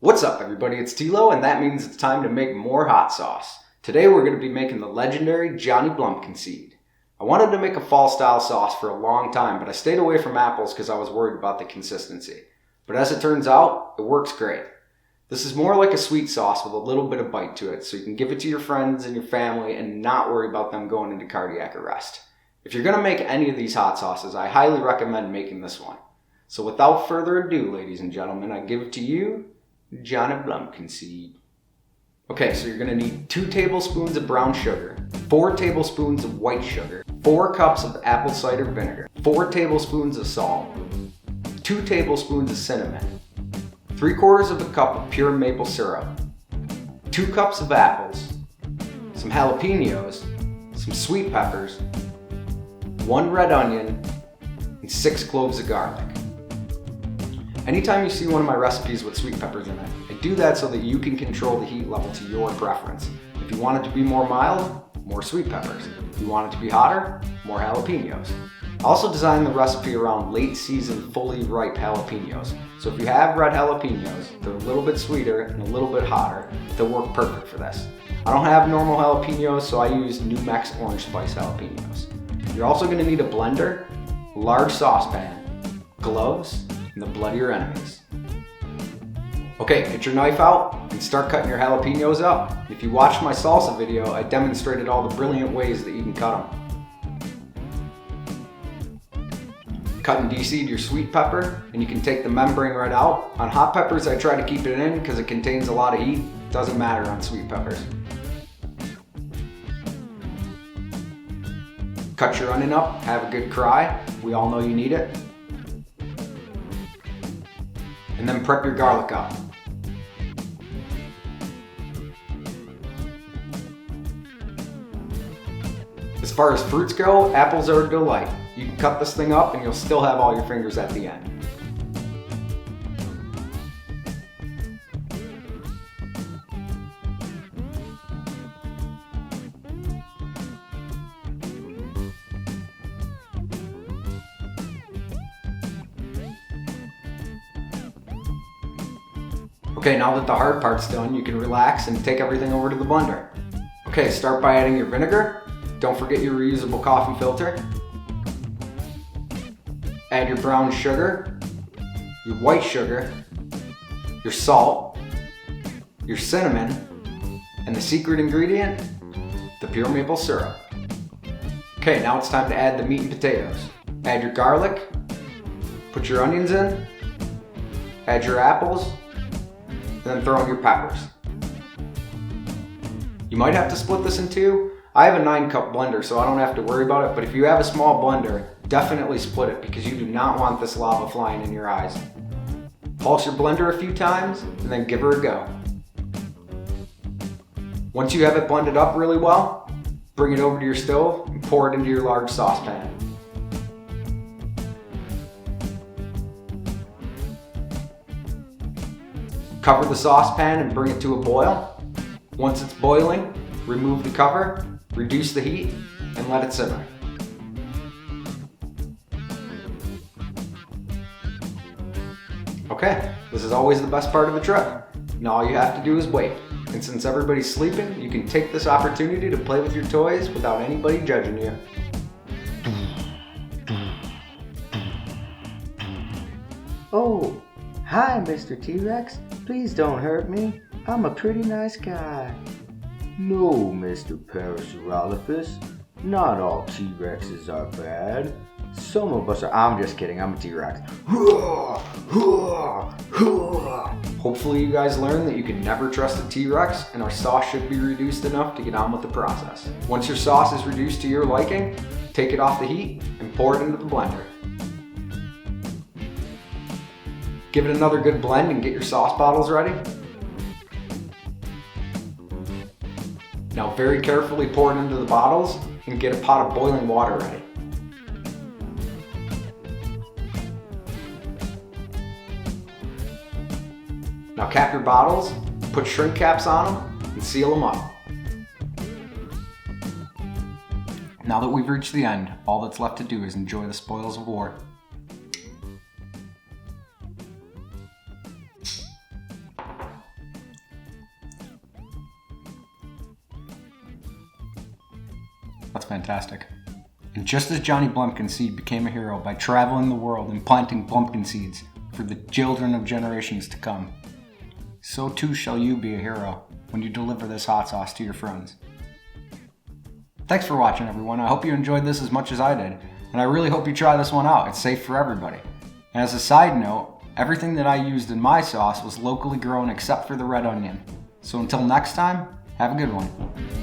What's up everybody, it's Tilo, and that means it's time to make more hot sauce. Today we're going to be making the legendary Johnny Blumpkinseed. I wanted to make a fall style sauce for a long time, but I stayed away from apples because I was worried about the consistency. But as it turns out, it works great. This is more like a sweet sauce with a little bit of bite to it, so you can give it to your friends and your family and not worry about them going into cardiac arrest. If you're going to make any of these hot sauces, I highly recommend making this one. So without further ado, ladies and gentlemen, I give it to you, Johnny Blumpkinseed. Okay, so you're going to need 2 tablespoons of brown sugar, 4 tablespoons of white sugar, 4 cups of apple cider vinegar, 4 tablespoons of salt, 2 tablespoons of cinnamon, 3/4 of a cup of pure maple syrup, 2 cups of apples, some jalapenos, some sweet peppers, 1 red onion, and 6 cloves of garlic. Anytime you see one of my recipes with sweet peppers in it, I do that so that you can control the heat level to your preference. If you want it to be more mild, more sweet peppers. If you want it to be hotter, more jalapenos. I also designed the recipe around late season fully ripe jalapenos. So if you have red jalapenos, they're a little bit sweeter and a little bit hotter, they'll work perfect for this. I don't have normal jalapenos, so I use New Mex orange spice jalapenos. You're also going to need a blender, a large saucepan, gloves, and the blood of your enemies. Okay, get your knife out and start cutting your jalapenos up. If you watched my salsa video, I demonstrated all the brilliant ways that you can cut them. Cut and de-seed your sweet pepper, and you can take the membrane right out. On hot peppers, I try to keep it in because it contains a lot of heat. Doesn't matter on sweet peppers. Cut your onion up, have a good cry. We all know you need it. And then prep your garlic up. As far as fruits go, apples are a delight. You can cut this thing up and you'll still have all your fingers at the end. Okay, now that the hard part's done, you can relax and take everything over to the blender. Okay, start by adding your vinegar. Don't forget your reusable coffee filter. Add your brown sugar, your white sugar, your salt, your cinnamon, and the secret ingredient, the pure maple syrup. Okay, now it's time to add the meat and potatoes. Add your garlic, put your onions in, add your apples, and then throw in your peppers. You might have to split this in 2. I have a 9-cup blender, so I don't have to worry about it, but if you have a small blender, definitely split it because you do not want this lava flying in your eyes. Pulse your blender a few times, and then give her a go. Once you have it blended up really well, bring it over to your stove and pour it into your large saucepan. Cover the saucepan and bring it to a boil. Once it's boiling, remove the cover, reduce the heat, and let it simmer. Okay, this is always the best part of the trip. Now all you have to do is wait. And since everybody's sleeping, you can take this opportunity to play with your toys without anybody judging you. Oh, hi, Mr. T-Rex. Please don't hurt me. I'm a pretty nice guy. No, Mr. Parasaurolophus. Not all T-Rexes are bad. Some of us are... I'm just kidding. I'm a T-Rex. Hopefully you guys learned that you can never trust a T-Rex, and our sauce should be reduced enough to get on with the process. Once your sauce is reduced to your liking, take it off the heat and pour it into the blender. Give it another good blend and get your sauce bottles ready. Now very carefully pour it into the bottles and get a pot of boiling water ready. Now cap your bottles, put shrink caps on them, and seal them up. Now that we've reached the end, all that's left to do is enjoy the spoils of war. That's fantastic. And just as Johnny Blumpkinseed became a hero by traveling the world and planting Blumpkin seeds for the children of generations to come, so too shall you be a hero when you deliver this hot sauce to your friends. Thanks for watching, everyone. I hope you enjoyed this as much as I did, and I really hope you try this one out. It's safe for everybody. And as a side note, everything that I used in my sauce was locally grown except for the red onion. So until next time, have a good one.